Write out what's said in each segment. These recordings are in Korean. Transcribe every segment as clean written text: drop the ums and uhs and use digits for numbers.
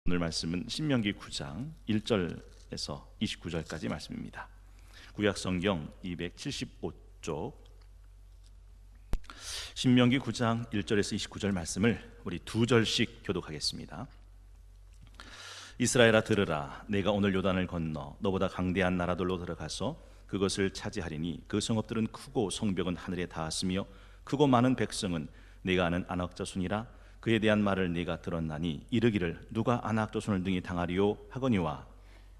오늘 말씀은 신명기 9장 1절에서 29절까지 말씀입니다. 구약 성경 275쪽 신명기 9장 1절에서 29절 말씀을 우리 두 절씩 교독하겠습니다. 이스라엘아 들으라. 내가 오늘 요단을 건너 너보다 강대한 나라들로 들어가서 그것을 차지하리니 그 성읍들은 크고 성벽은 하늘에 닿았으며 크고 많은 백성은 내가 아는 아낙 자손이라. 그에 대한 말을 네가 들었나니 이르기를 누가 아낙 자손을 등이 당하리요 하거니와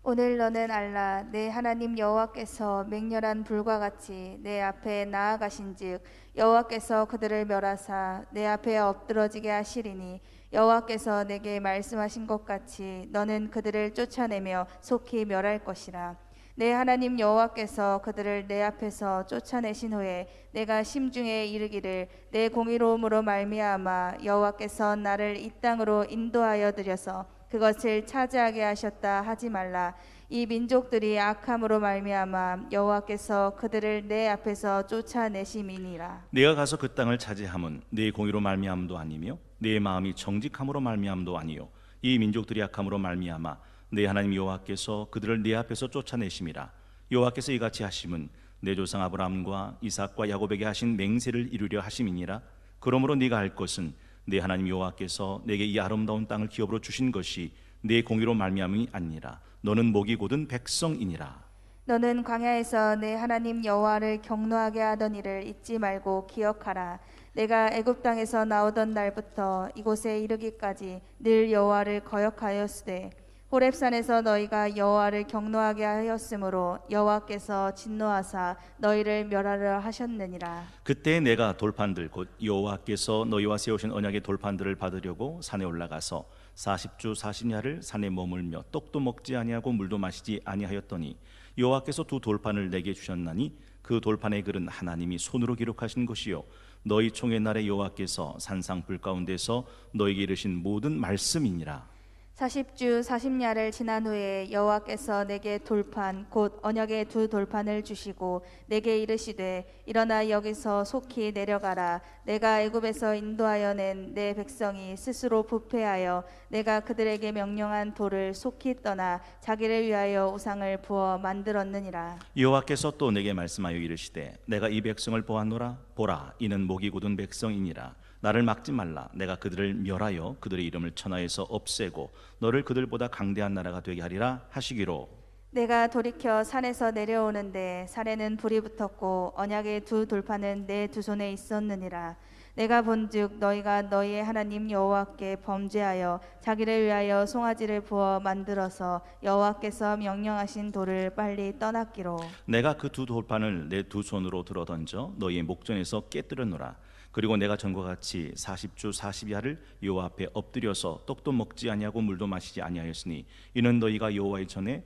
오늘 너는 알라. 내 하나님 여호와께서 맹렬한 불과 같이 내 앞에 나아가신즉 여호와께서 그들을 멸하사 내 앞에 엎드러지게 하시리니 여호와께서 내게 말씀하신 것 같이 너는 그들을 쫓아내며 속히 멸할 것이라. 내 하나님 여호와께서 그들을 내 앞에서 쫓아내신 후에 내가 심중에 이르기를 내 공의로움으로 말미암아 여호와께서 나를 이 땅으로 인도하여 들여서 그것을 차지하게 하셨다 하지 말라. 이 민족들이 악함으로 말미암아 여호와께서 그들을 내 앞에서 쫓아내심이니라. 네가 가서 그 땅을 차지함은 네 공의로 말미암도 아니며 네 마음이 정직함으로 말미암도 아니요 이 민족들이 악함으로 말미암아 내 하나님 여호와께서 그들을 네 앞에서 쫓아내심이라. 여호와께서 이같이 하심은 내 조상 아브라함과 이삭과 야곱에게 하신 맹세를 이루려 하심이니라. 그러므로 네가 알 것은 내 하나님 여호와께서 내게 이 아름다운 땅을 기업으로 주신 것이 내 공의로 말미암이 아니라 너는 목이 곧은 백성이니라. 너는 광야에서 내 하나님 여호와를 경노하게 하던 일을 잊지 말고 기억하라. 내가 애굽 땅에서 나오던 날부터 이곳에 이르기까지 늘 여호와를 거역하였으되 호렙산에서 너희가 여호와를 경노하게 하였으므로 여호와께서 진노하사 너희를 멸하려 하셨느니라. 그때 내가 돌판들 곧 여호와께서 너희와 세우신 언약의 돌판들을 받으려고 산에 올라가서 40주 40야를 산에 머물며 떡도 먹지 아니하고 물도 마시지 아니하였더니 여호와께서 두 돌판을 내게 주셨나니 그 돌판의 글은 하나님이 손으로 기록하신 것이요 너희 총의 날에 여호와께서 산상 불 가운데서 너희에게 이르신 모든 말씀이니라. 40주 40야를 지난 후에 여호와께서 내게 돌판 곧 언약의 두 돌판을 주시고 내게 이르시되 일어나 여기서 속히 내려가라. 내가 애굽에서 인도하여 낸 내 백성이 스스로 부패하여 내가 그들에게 명령한 돌을 속히 떠나 자기를 위하여 우상을 부어 만들었느니라. 여호와께서 또 내게 말씀하여 이르시되 내가 이 백성을 보았노라. 보라 이는 목이 굳은 백성이니라. 나를 막지 말라. 내가 그들을 멸하여 그들의 이름을 천하에서 없애고 너를 그들보다 강대한 나라가 되게 하리라 하시기로. 내가 돌이켜 산에서 내려오는데 산에는 불이 붙었고 언약의 두 돌판은 내 두 손에 있었느니라. 내가 본즉 너희가 너희의 하나님 여호와께 범죄하여 자기를 위하여 송아지를 부어 만들어서 여호와께서 명령하신 돌을 빨리 떠났기로. 내가 그 두 돌판을 내 두 손으로 들어 던져 너희의 목전에서 깨뜨렸노라. 그리고 내가 전과 같이 40주 40야를 여호와 앞에 엎드려서 떡도 먹지 아니하고 물도 마시지 아니하였으니 이는 너희가 여호와의 전에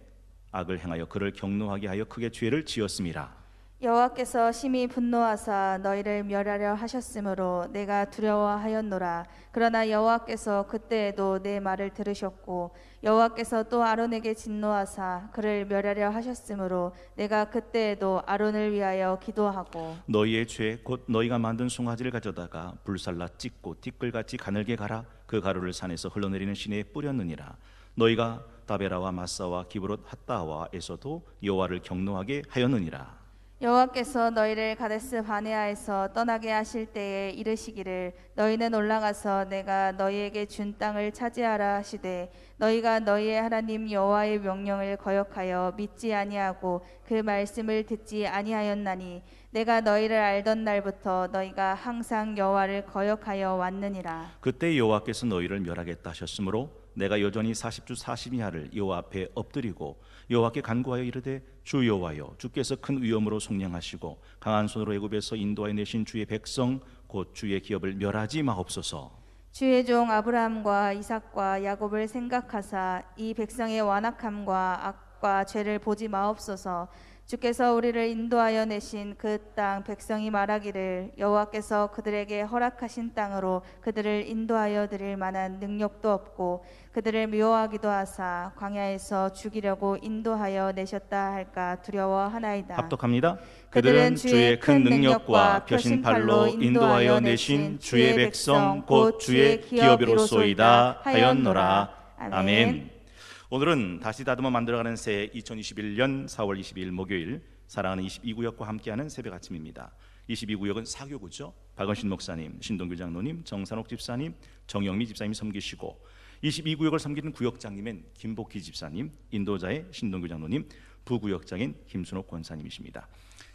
악을 행하여 그를 경노하게 하여 크게 죄를 지었음이라. 여호와께서 심히 분노하사 너희를 멸하려 하셨으므로 내가 두려워하였노라. 그러나 여호와께서 그때에도 내 말을 들으셨고 여호와께서 또 아론에게 진노하사 그를 멸하려 하셨으므로 내가 그때에도 아론을 위하여 기도하고 너희의 죄 곧 너희가 만든 송아지를 가져다가 불살라 찢고 티끌같이 가늘게 갈아 그 가루를 산에서 흘러내리는 시내에 뿌렸느니라. 너희가 다베라와 마사와 기브롯 핫다와에서도 여호와를 경노하게 하였느니라. 여호와께서 너희를 가데스 바네아에서 떠나게 하실 때에 이르시기를 너희는 올라가서 내가 너희에게 준 땅을 차지하라 하시되 너희가 너희의 하나님 여호와의 명령을 거역하여 믿지 아니하고 그 말씀을 듣지 아니하였나니 내가 너희를 알던 날부터 너희가 항상 여호와를 거역하여 왔느니라. 그때 여호와께서 너희를 멸하겠다 하셨으므로 내가 여전히 40주 40야를 여호와 앞에 엎드리고 여호와께 간구하여 이르되 주 여호와여 주께서 큰 위엄으로 속량하시고 강한 손으로 애굽에서 인도하여 내신 주의 백성 곧 주의 기업을 멸하지 마옵소서. 주의 종 아브라함과 이삭과 야곱을 생각하사 이 백성의 완악함과 악과 죄를 보지 마옵소서. 주께서 우리를 인도하여 내신 그 땅 백성이 말하기를 여호와께서 그들에게 허락하신 땅으로 그들을 인도하여 드릴 만한 능력도 없고 그들을 미워하기도 하사 광야에서 죽이려고 인도하여 내셨다 할까 두려워하나이다. 합독합니다. 그들은 주의 큰 능력과 표신팔로 인도하여 내신 주의 백성 곧 주의 기업이로소이다 하였노라. 아멘. 오늘은 다시 다듬어 만들어가는 새해 2021년 4월 22일 목요일 사랑하는 22구역과 함께하는 새벽 아침입니다. 22구역은 사교구죠. 박원신 목사님, 신동규 장로님, 정산옥 집사님, 정영미 집사님이 섬기시고 22구역을 섬기는 구역장님은 김복희 집사님, 인도자의 신동규 장로님, 부구역장인 김순옥 권사님이십니다.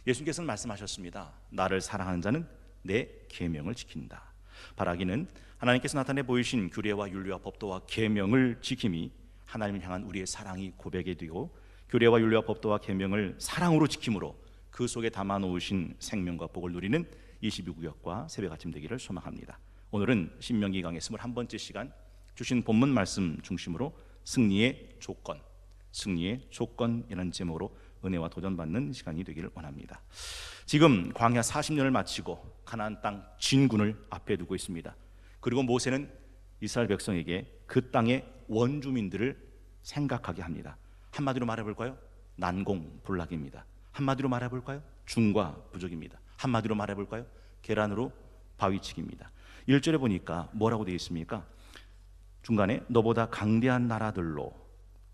예수님께서는 말씀하셨습니다. 나를 사랑하는 자는 내 계명을 지킨다. 바라기는 하나님께서 나타내 보이신 규례와 윤리와 법도와 계명을 지킴이 하나님을 향한 우리의 사랑이 고백이 되고 규례와 윤리와 법도와 계명을 사랑으로 지킴으로 그 속에 담아 놓으신 생명과 복을 누리는 22구역과 새벽 아침 되기를 소망합니다. 오늘은 신명기 강의 21번째 시간 주신 본문 말씀 중심으로 승리의 조건이라는 제목으로 은혜와 도전받는 시간이 되기를 원합니다. 지금 광야 40년을 마치고 가나안 땅 진군을 앞에 두고 있습니다. 그리고 모세는 이스라엘 백성에게 그 땅의 원주민들을 생각하게 합니다. 한마디로 말해볼까요? 난공불락입니다. 한마디로 말해볼까요? 중과 부족입니다. 한마디로 말해볼까요? 계란으로 바위치기입니다. 1절에 보니까 뭐라고 되어 있습니까? 중간에 너보다 강대한 나라들로,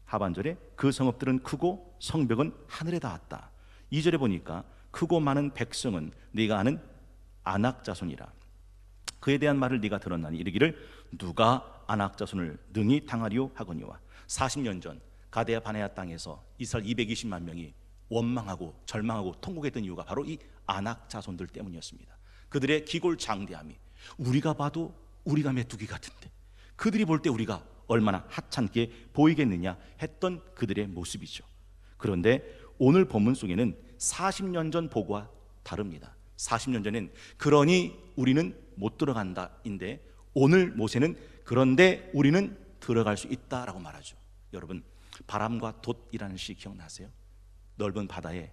하반절에 그 성읍들은 크고 성벽은 하늘에 닿았다. 2절에 보니까 크고 많은 백성은 네가 아는 아낙 자손이라. 그에 대한 말을 네가 들었나니 이르기를 누가 아낙 자손을 능히 당하리요 하거니와. 40년 전 가데아 바네아 땅에서 이스라엘 220만 명이 원망하고 절망하고 통곡했던 이유가 바로 이 아낙 자손들 때문이었습니다. 그들의 기골장대함이 우리가 봐도 우리가 메뚜기 같은데 그들이 볼 때 우리가 얼마나 하찮게 보이겠느냐 했던 그들의 모습이죠. 그런데 오늘 본문 속에는 40년 전 보고와 다릅니다. 40년 전엔 그러니 우리는 못 들어간다인데 오늘 모세는 그런데 우리는 들어갈 수 있다라고 말하죠. 여러분, 바람과 돛이라는 시 기억나세요? 넓은 바다에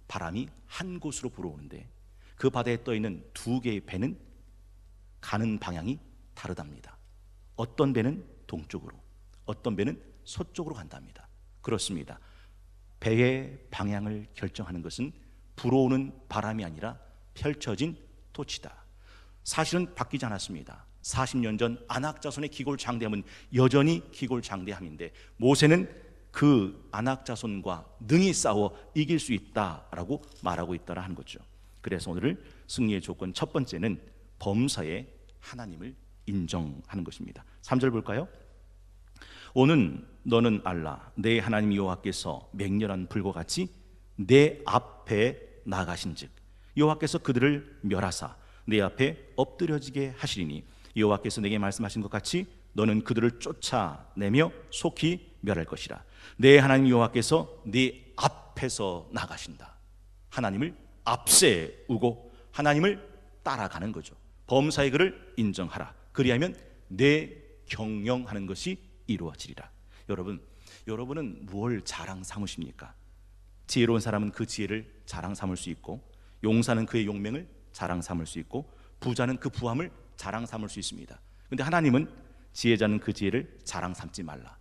바람이 한 곳으로 불어오는데 그 바다에 떠있는 두 개의 배는 가는 방향이 다르답니다. 어떤 배는 동쪽으로, 어떤 배는 서쪽으로 간답니다. 그렇습니다. 배의 방향을 결정하는 것은 불어오는 바람이 아니라 펼쳐진 돛이다. 사실은 바뀌지 않았습니다. 40년 전 아낙 자손의 기골장대함은 여전히 기골장대함인데 모세는 그 아낙 자손과 능히 싸워 이길 수 있다라고 말하고 있다라 하는 거죠. 그래서 오늘 승리의 조건 첫 번째는 범사에 하나님을 인정하는 것입니다. 3절 볼까요? 오는 너는 알라 내 하나님 여호와께서 맹렬한 불과 같이 내 앞에 나가신즉 여호와께서 그들을 멸하사 내 앞에 엎드려지게 하시리니 여호와께서 내게 말씀하신 것 같이 너는 그들을 쫓아내며 속히 멸할 것이라. 내 하나님 여호와께서 네 앞에서 나가신다. 하나님을 앞세우고 하나님을 따라가는 거죠. 범사의 그를 인정하라. 그리하면 내 경영하는 것이 이루어지리라. 여러분은 무엇을 자랑 삼으십니까? 지혜로운 사람은 그 지혜를 자랑 삼을 수 있고 용사는 그의 용맹을 자랑 삼을 수 있고 부자는 그 부함을 자랑 삼을 수 있습니다. 그런데 하나님은 지혜자는 그 지혜를 자랑 삼지 말라.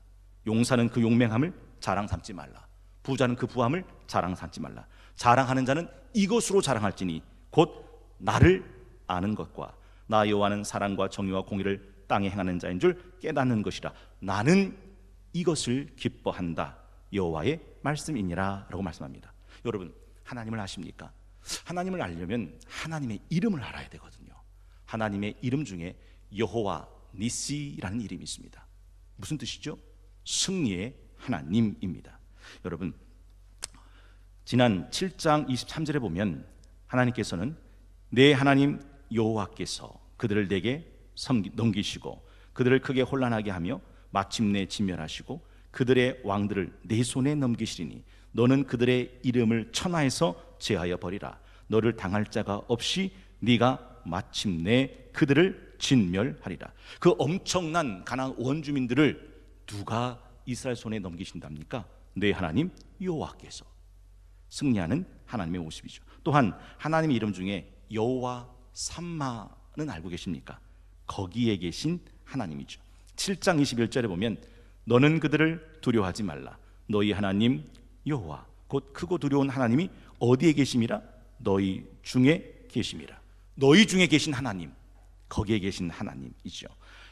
용사는 그 용맹함을 자랑 삼지 말라. 부자는 그 부함을 자랑 삼지 말라. 자랑하는 자는 이것으로 자랑할지니 곧 나를 아는 것과 나 여호와는 사랑과 정의와 공의를 땅에 행하는 자인 줄 깨닫는 것이라. 나는 이것을 기뻐한다. 여호와의 말씀이니라 라고 말씀합니다. 여러분, 하나님을 아십니까? 하나님을 알려면 하나님의 이름을 알아야 되거든요. 하나님의 이름 중에 여호와 니시라는 이름이 있습니다. 무슨 뜻이죠? 승리의 하나님입니다. 여러분, 지난 7장 23절에 보면 하나님께서는 내 하나님 여호와께서 그들을 내게 넘기시고 그들을 크게 혼란하게 하며 마침내 진멸하시고 그들의 왕들을 내 손에 넘기시리니 너는 그들의 이름을 천하에서 제하여 버리라. 너를 당할 자가 없이 네가 마침내 그들을 진멸하리라. 그 엄청난 가나안 원주민들을 누가 이스라엘 손에 넘기신답니까? 내 하나님 여호와께서. 승리하는 하나님의 모습이죠. 또한 하나님의 이름 중에 여호와 삼마는 알고 계십니까? 거기에 계신 하나님이죠. 7장 21절에 보면 너는 그들을 두려워하지 말라. 너희 하나님 여호와 곧 크고 두려운 하나님이 어디에 계심이라? 너희 중에 계심이라. 너희 중에 계신 하나님, 거기에 계신 하나님이죠.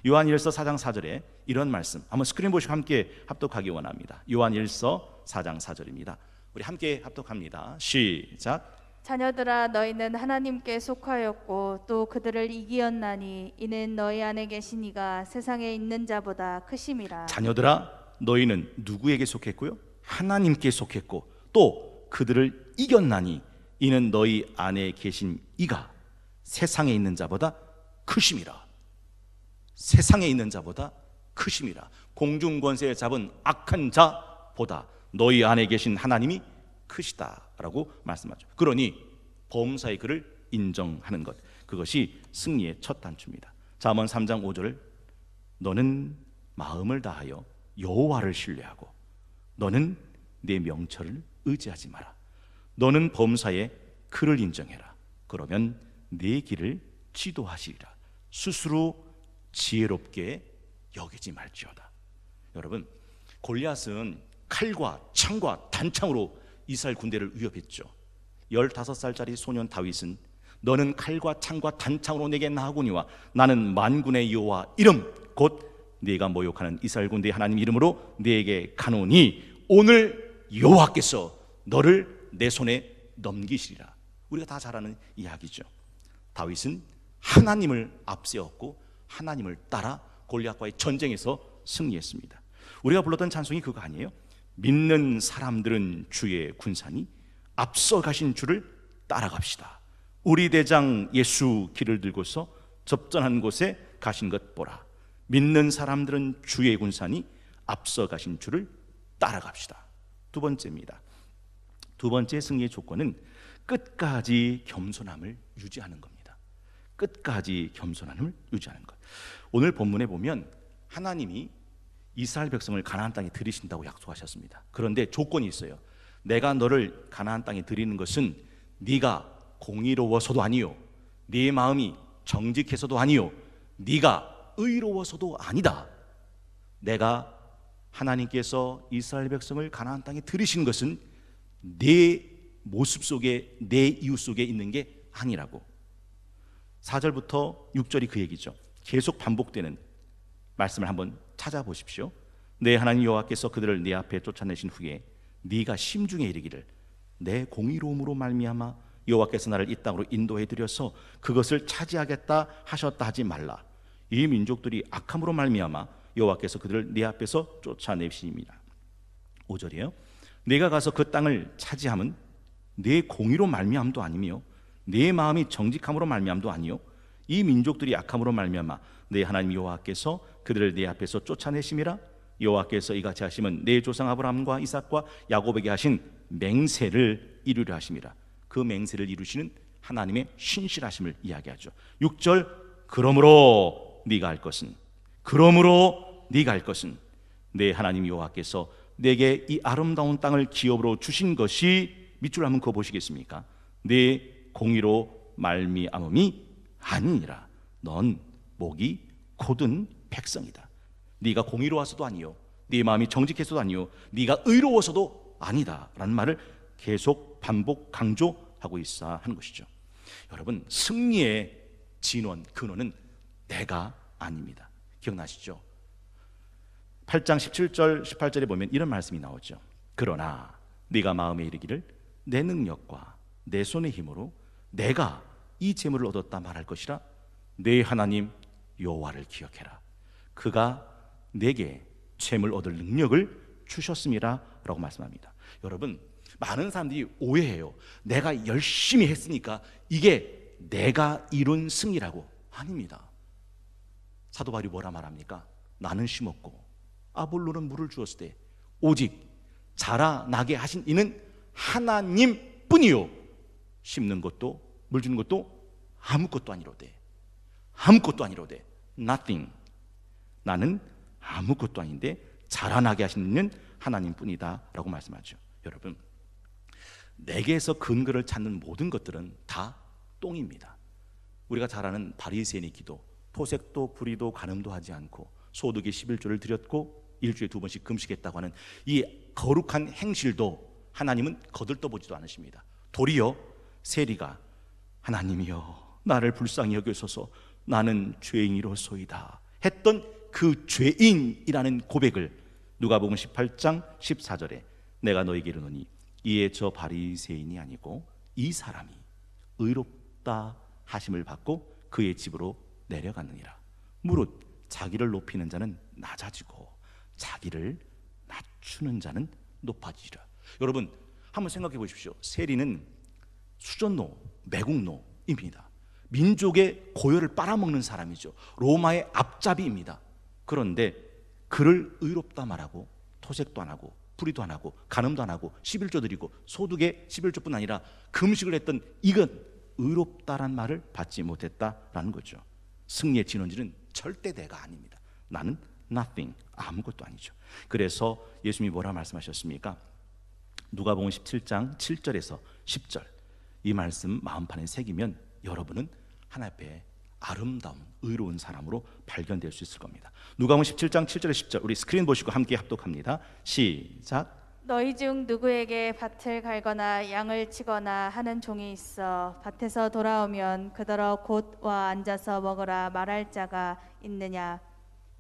요한일서 4장 4절에 이런 말씀, 한번 스크린 보시고 함께 합독하기 원합니다. 요한일서 4장 4절입니다. 우리 함께 합독합니다. 시작. 자녀들아 너희는 하나님께 속하였고 또 그들을 이기었나니 이는 너희 안에 계신 이가 세상에 있는 자보다 크심이라. 자녀들아 너희는 누구에게 속했고요? 하나님께 속했고 또 그들을 이겼나니 이는 너희 안에 계신 이가 세상에 있는 자보다 크심이라. 세상에 있는 자보다 크심이라. 공중권세에 잡은 악한 자보다 너희 안에 계신 하나님이 크시다라고 말씀하죠. 그러니 범사의 그를 인정하는 것, 그것이 승리의 첫 단추입니다. 잠언 3장 5절, 너는 마음을 다하여 여호와를 신뢰하고 너는 내 명철을 의지하지 마라. 너는 범사의 그를 인정해라. 그러면 내 길을 지도하시리라. 스스로 지혜롭게 여기지 말지어다. 여러분, 골리앗은 칼과 창과 단창으로 이스라엘 군대를 위협했죠. 15살짜리 소년 다윗은 너는 칼과 창과 단창으로 내게 나아오니와 나는 만군의 여호와 이름 곧 네가 모욕하는 이스라엘 군대의 하나님 이름으로 네게 가노니 오늘 여호와께서 너를 내 손에 넘기시리라. 우리가 다 잘 아는 이야기죠. 다윗은 하나님을 앞세웠고 하나님을 따라 골리앗과의 전쟁에서 승리했습니다. 우리가 불렀던 찬송이 그거 아니에요? 믿는 사람들은 주의 군사니 앞서 가신 주를 따라갑시다. 우리 대장 예수 길을 들고서 접전한 곳에 가신 것 보라. 믿는 사람들은 주의 군사니 앞서 가신 주를 따라갑시다. 두 번째입니다. 두 번째 승리의 조건은 끝까지 겸손함을 유지하는 겁니다. 끝까지 겸손함을 유지하는 것. 오늘 본문에 보면 하나님이 이스라엘 백성을 가나안 땅에 들이신다고 약속하셨습니다. 그런데 조건이 있어요. 내가 너를 가나안 땅에 들이는 것은 네가 공의로워서도 아니요, 네 마음이 정직해서도 아니요, 네가 의로워서도 아니다. 내가 하나님께서 이스라엘 백성을 가나안 땅에 들이신 것은 내 모습 속에, 내 이웃 속에 있는 게 아니라고. 4절부터 6절이 그 얘기죠. 계속 반복되는 말씀을 한번 찾아보십시오. 내 하나님 여호와께서 그들을 네 앞에 쫓아내신 후에 네가 심중에 이르기를 내 공의로움으로 말미암아 여호와께서 나를 이 땅으로 인도해 드려서 그것을 차지하겠다 하셨다 하지 말라. 이 민족들이 악함으로 말미암아 여호와께서 그들을 네 앞에서 쫓아내시니라. 5절이에요. 내가 가서 그 땅을 차지함은 내 공의로 말미암도 아니며 내 마음이 정직함으로 말미암도 아니요 이 민족들이 악함으로 말미암아 내 하나님 여호와께서 그들을 내 앞에서 쫓아내심이라. 여호와께서 이같이 하시면 내 조상 아브라함과 이삭과 야곱에게 하신 맹세를 이루려 하심이라. 그 맹세를 이루시는 하나님의 신실하심을 이야기하죠. 6절, 그러므로 네가 할 것은, 그러므로 네가 할 것은 내 하나님 여호와께서 내게 이 아름다운 땅을 기업으로 주신 것이 밑줄 한번 그어 보시겠습니까? 내 공의로 말미암음이 아니니라. 넌 목이 곧은 백성이다. 네가 공의로워서도 아니요, 네 마음이 정직해서도 아니요, 네가 의로워서도 아니다 라는 말을 계속 반복 강조하고 있어 하는 것이죠. 여러분, 승리의 진원, 근원은 내가 아닙니다. 기억나시죠? 8장 17절 18절에 보면 이런 말씀이 나오죠. 그러나 네가 마음에 이르기를 내 능력과 내 손의 힘으로 내가 이 재물을 얻었다 말할 것이라. 내 하나님 여호와를 기억해라. 그가 내게 재물 얻을 능력을 주셨음이라 라고 말씀합니다. 여러분, 많은 사람들이 오해해요. 내가 열심히 했으니까 이게 내가 이룬 승리라고. 아닙니다. 사도 바울이 뭐라 말합니까? 나는 심었고 아볼로는 물을 주었을 때 오직 자라나게 하신 이는 하나님 뿐이요 심는 것도 물 주는 것도 아무것도 아니로되. 아무것도 아니로되. Nothing. 나는 아무것도 아닌데 자라나게 하시는 이는 하나님 뿐이다 라고 말씀하죠. 여러분, 내게서 근거를 찾는 모든 것들은 다 똥입니다. 우리가 잘 아는 바리새인의 기도, 토색도 불의도 간음도 하지 않고 소득의 11조를 드렸고 일주일에 2번씩 금식했다고 하는 이 거룩한 행실도 하나님은 거들떠보지도 않으십니다. 도리어 세리가 하나님이여 나를 불쌍히 여기소서 나는 죄인이로소이다 했던 그 죄인이라는 고백을 누가복음 18장 14절에 내가 너에게 이르노니 이에 저 바리새인이 아니고 이 사람이 의롭다 하심을 받고 그의 집으로 내려갔느니라. 무릇 자기를 높이는 자는 낮아지고 자기를 낮추는 자는 높아지리라. 여러분 한번 생각해 보십시오. 세리는 수전노, 매국노입니다. 민족의 고열을 빨아먹는 사람이죠. 로마의 앞잡이입니다. 그런데 그를 의롭다 말하고 토색도 안 하고 불의도 안 하고 간음도 안 하고 11조 드리고 소득의 11조뿐 아니라 금식을 했던 이건 의롭다란 말을 받지 못했다라는 거죠. 승리의 진원지는 절대 내가 아닙니다. 나는 nothing, 아무것도 아니죠. 그래서 예수님이 뭐라 말씀하셨습니까? 누가복음 17장 7절에서 10절 이 말씀 마음판에 새기면 여러분은 하나님 앞에 아름다운 의로운 사람으로 발견될 수 있을 겁니다. 누가복음 17장 7절에 10절 우리 스크린 보시고 함께 합독합니다. 시작. 너희 중 누구에게 밭을 갈거나 양을 치거나 하는 종이 있어 밭에서 돌아오면 그더러 곧 와 앉아서 먹으라 말할 자가 있느냐?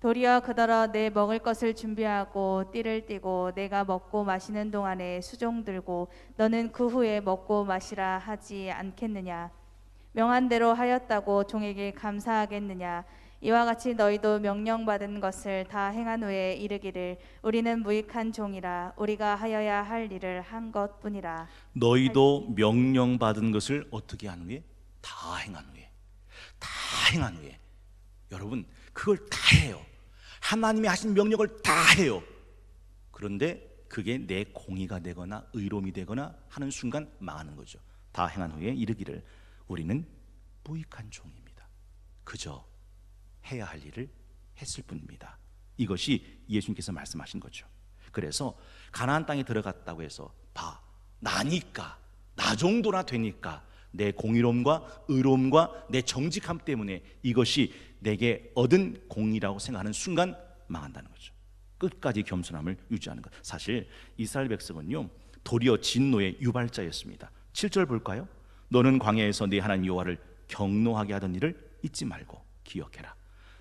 도리어 그더러 내 먹을 것을 준비하고 띠를 띠고 내가 먹고 마시는 동안에 수종 들고 너는 그 후에 먹고 마시라 하지 않겠느냐? 명한 대로 하였다고 종에게 감사하겠느냐? 이와 같이 너희도 명령받은 것을 다 행한 후에 이르기를 우리는 무익한 종이라 우리가 하여야 할 일을 한 것뿐이라. 너희도 명령받은 것을 어떻게 한 후에? 다 행한 후에. 다 행한 후에. 여러분 그걸 다 해요. 하나님이 하신 명령을 다 해요. 그런데 그게 내 공의가 되거나 의로움이 되거나 하는 순간 망하는 거죠. 다 행한 후에 이르기를 우리는 무익한 종입니다. 그저 해야 할 일을 했을 뿐입니다. 이것이 예수님께서 말씀하신 거죠. 그래서 가나안 땅에 들어갔다고 해서 나니까 나 정도나 되니까 내 공의로움과 의로움과 내 정직함 때문에 이것이 내게 얻은 공의라고 생각하는 순간 망한다는 거죠. 끝까지 겸손함을 유지하는 것. 사실 이스라엘 백성은요 도리어 진노의 유발자였습니다. 7절 볼까요? 너는 광야에서 네 하나님 여호와를 경노하게 하던 일을 잊지 말고 기억해라.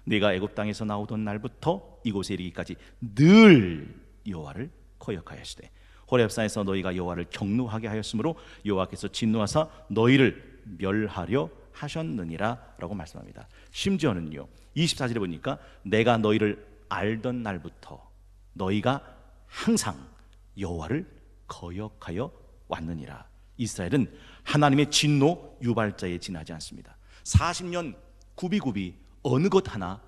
네가 애굽 땅에서 나오던 날부터 이곳에 이르기까지 늘 여호와를 거역하였으되 호렙산에서 너희가 여호와를 경노하게 하였으므로 여호와께서 진노하사 너희를 멸하려 하셨느니라 라고 말씀합니다. 심지어는요 24절에 보니까 내가 너희를 알던 날부터 너희가 항상 여호와를 거역하여 왔느니라. 이스라엘은 하나님의 진노 유발자에 지나지 않습니다. 40년 구비구비 어느 것 하나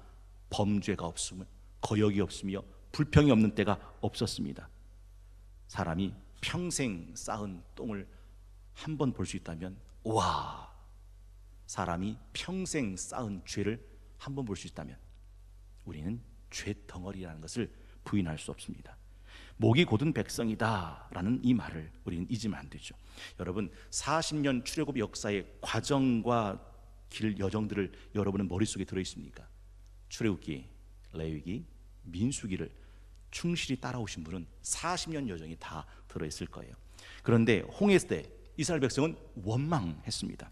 범죄가 없으며 거역이 없으며 불평이 없는 때가 없었습니다. 사람이 평생 쌓은 똥을 한 번 볼 수 있다면 와, 사람이 평생 쌓은 죄를 한 번 볼 수 있다면 우리는 죄덩어리라는 것을 부인할 수 없습니다. 목이 곧은 백성이다라는 이 말을 우리는 잊으면 안 되죠. 여러분 40년 출애굽 역사의 과정과 길 여정들을 여러분은 머릿속에 들어있습니까? 출애굽기, 레위기, 민수기를 충실히 따라오신 분은 40년 여정이 다 들어있을 거예요. 그런데 홍해 때 이스라엘 백성은 원망했습니다.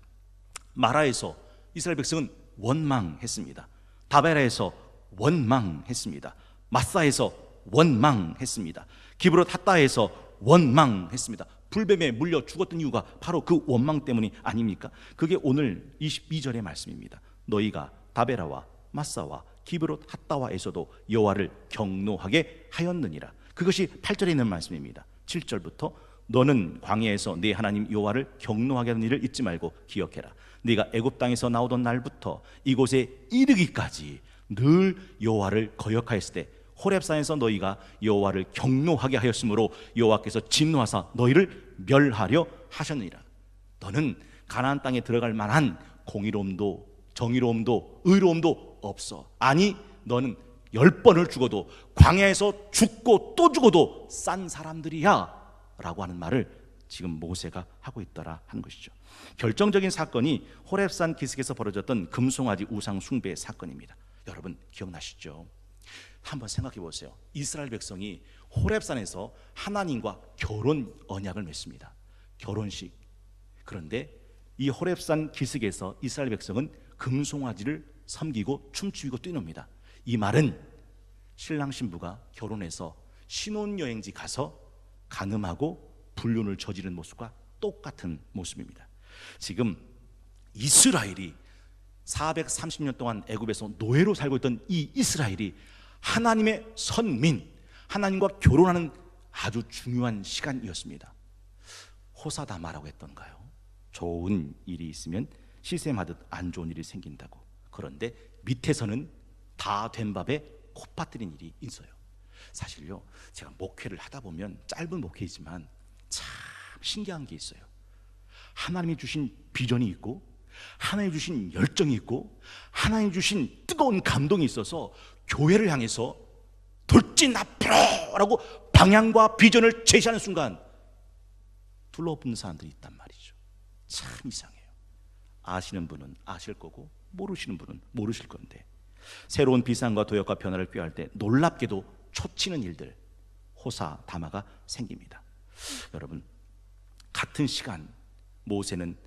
마라에서 이스라엘 백성은 원망했습니다. 다베라에서 원망했습니다. 마사에서 원망했습니다. 기브롯 핫다에서 원망했습니다. 불뱀에 물려 죽었던 이유가 바로 그 원망 때문이 아닙니까? 그게 오늘 22절의 말씀입니다. 너희가 다베라와 마사와 기브롯 핫다와에서도 여호와를 경노하게 하였느니라. 그것이 8절에 있는 말씀입니다. 7절부터 너는 광야에서 네 하나님 여호와를 경노하게 하는 일을 잊지 말고 기억해라. 네가 애굽 땅에서 나오던 날부터 이곳에 이르기까지 늘 여호와를 거역하였을 때 호렙산에서 너희가 여호와를 경노하게 하였으므로 여호와께서 진노하사 너희를 멸하려 하셨느니라. 너는 가나안 땅에 들어갈 만한 공의로움도 정의로움도 의로움도 없어. 아니 너는 10번을 죽어도 광야에서 죽고 또 죽어도 싼 사람들이야 라고 하는 말을 지금 모세가 하고 있더라 하는 것이죠. 결정적인 사건이 호렙산 기슭에서 벌어졌던 금송아지 우상 숭배 사건입니다. 여러분 기억나시죠? 한번 생각해 보세요. 이스라엘 백성이 호렙산에서 하나님과 결혼 언약을 맺습니다. 결혼식. 그런데 이 호렙산 기슭에서 이스라엘 백성은 금송아지를 섬기고 춤추고 뛰놉니다. 이 말은 신랑 신부가 결혼해서 신혼여행지 가서 간음하고 불륜을 저지른 모습과 똑같은 모습입니다. 지금 이스라엘이 430년 동안 애굽에서 노예로 살고 있던 이 이스라엘이 하나님의 선민, 하나님과 결혼하는 아주 중요한 시간이었습니다. 호사다마라고 했던가요? 좋은 일이 있으면 시샘하듯 안 좋은 일이 생긴다고. 그런데 밑에서는 다 된 밥에 콧바뜨린 일이 있어요. 사실요, 제가 목회를 하다 보면 짧은 목회이지만 참 신기한 게 있어요. 하나님이 주신 비전이 있고, 하나님이 주신 열정이 있고, 하나님이 주신 뜨거운 감동이 있어서 교회를 향해서 돌진 앞으로라고 방향과 비전을 제시하는 순간 둘러붙는 사람들이 있단 말이죠. 참 이상해요. 아시는 분은 아실 거고 모르시는 분은 모르실 건데, 새로운 비상과 도약과 변화를 꾀할 때 놀랍게도 초치는 일들, 호사다마가 생깁니다. 여러분, 같은 시간 모세는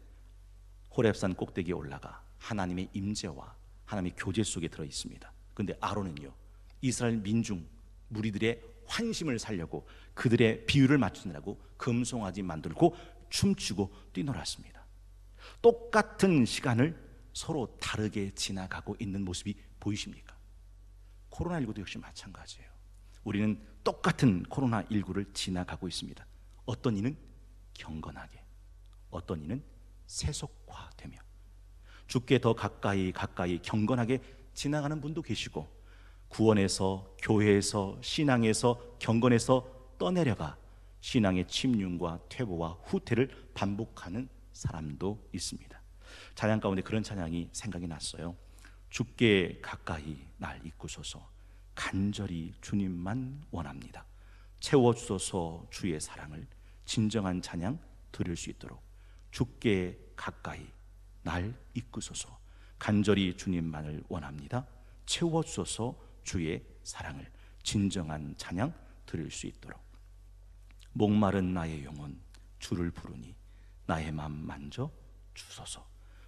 호렙산 꼭대기에 올라가 하나님의 임재와 하나님의 교제 속에 들어 있습니다. 그런데 아론은요, 이스라엘 민중 무리들의 환심을 살려고 그들의 비율을 맞추느라고 금송아지 만들고 춤추고 뛰놀았습니다. 똑같은 시간을 서로 다르게 지나가고 있는 모습이 보이십니까? 코로나19도 역시 마찬가지예요. 우리는 똑같은 코로나19를 지나가고 있습니다. 어떤 이는 경건하게, 어떤 이는 세속화되며 주께 더 가까이 경건하게 지나가는 분도 계시고, 구원에서, 교회에서, 신앙에서, 경건에서 떠내려가 신앙의 침륜과 퇴보와 후퇴를 반복하는 사람도 있습니다. 찬양 가운데 그런 찬양이 생각이 났어요. 주께 가까이 날 이끄소서, 간절히 주님만 원합니다. 채워주소서 주의 사랑을, 진정한 찬양 드릴 수 있도록. 주께 가까이 날 이끄소서, 간절히 주님만을 원합니다. 채워주소서 주의 사랑을, 진정한 찬양 드릴 수 있도록. 목마른 나의 영혼 주를 부르니 나의 맘 만져 주소서.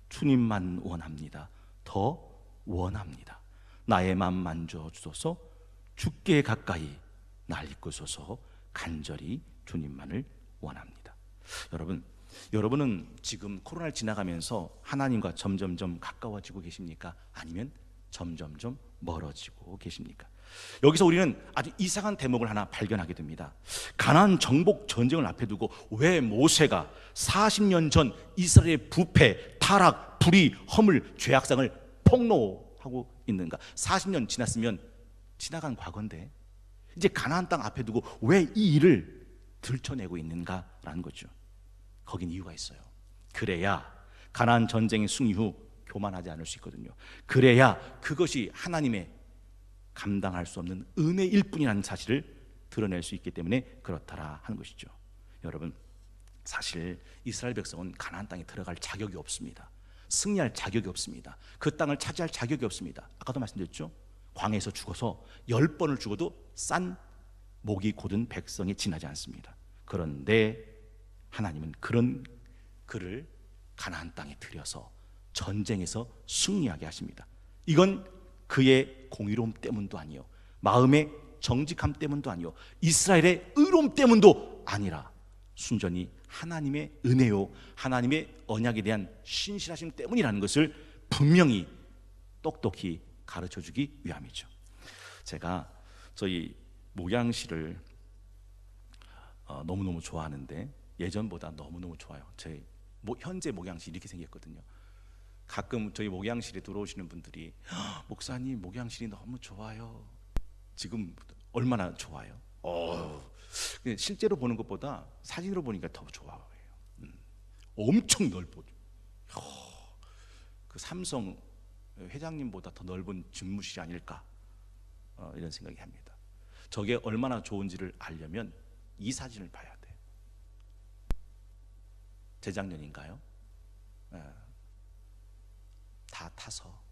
주님만 원합니다. 더 원합니다. 나의 맘 만져 주소서. 주께 가까이 날 이끄소서, 간절히 주님만을 원합니다. 여러분은 지금 코로나를 지나가면서 하나님과 점점점 가까워지고 계십니까? 아니면 점점점 멀어지고 계십니까? 여기서 우리는 아주 이상한 대목을 하나 발견하게 됩니다. 가나안 정복 전쟁을 앞에 두고 왜 모세가 40년 전 이스라엘의 부패, 타락, 불의, 허물, 죄악상을 폭로하고 있는가? 40년 지났으면 지나간 과거인데 이제 가나안 땅 앞에 두고 왜 이 일을 들춰내고 있는가라는 거죠. 거긴 이유가 있어요. 그래야 가나안 전쟁의 승리 후 교만하지 않을 수 있거든요. 그래야 그것이 하나님의 감당할 수 없는 은혜일 뿐이라는 사실을 드러낼 수 있기 때문에 그렇다라 하는 것이죠. 여러분, 사실 이스라엘 백성은 가나안 땅에 들어갈 자격이 없습니다. 승리할 자격이 없습니다. 그 땅을 차지할 자격이 없습니다. 아까도 말씀드렸죠. 광야에서 죽어서 10번을 죽어도 싼 목이 곧은 백성이 지나지 않습니다. 그런데 하나님은 그런 그를 가나안 땅에 들여서 전쟁에서 승리하게 하십니다. 이건 그의 공의로움 때문도 아니요, 마음의 정직함 때문도 아니요, 이스라엘의 의로움 때문도 아니라 순전히 하나님의 은혜요, 하나님의 언약에 대한 신실하심 때문이라는 것을 분명히 똑똑히 가르쳐주기 위함이죠. 제가 저희 목양실을 너무너무 좋아하는데 예전보다 너무너무 좋아요. 제 현재 목양실이 이렇게 생겼거든요. 가끔 저희 목양실에 들어오시는 분들이 목사님 목양실이 너무 좋아요. 지금 얼마나 좋아요? 실제로 보는 것보다 사진으로 보니까 더 좋아요. 엄청 넓어요. 그 삼성 회장님보다 더 넓은 집무실이 아닐까, 이런 생각이 합니다. 저게 얼마나 좋은지를 알려면 이 사진을 봐야 돼요. 재작년인가요? 다 타서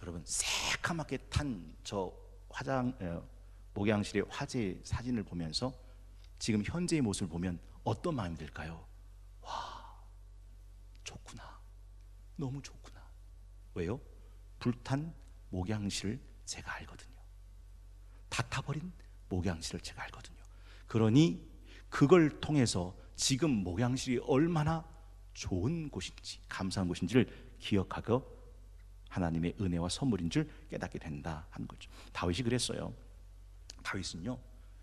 여러분, 새카맣게 탄 저 목양실의 화재 사진을 보면서 지금 현재의 모습을 보면 어떤 마음이 들까요? 와, 너무 좋구나. 왜요? 불탄 목양실을 제가 알거든요. 다 타버린 목양실을 제가 알거든요. 그러니 그걸 통해서 지금 목양실이 얼마나 좋은 곳인지, 감사한 곳인지를 기억하고 하나님의 은혜와 선물인 줄 깨닫게 된다 하는 거죠. 다윗이 그랬어요. 다윗은요,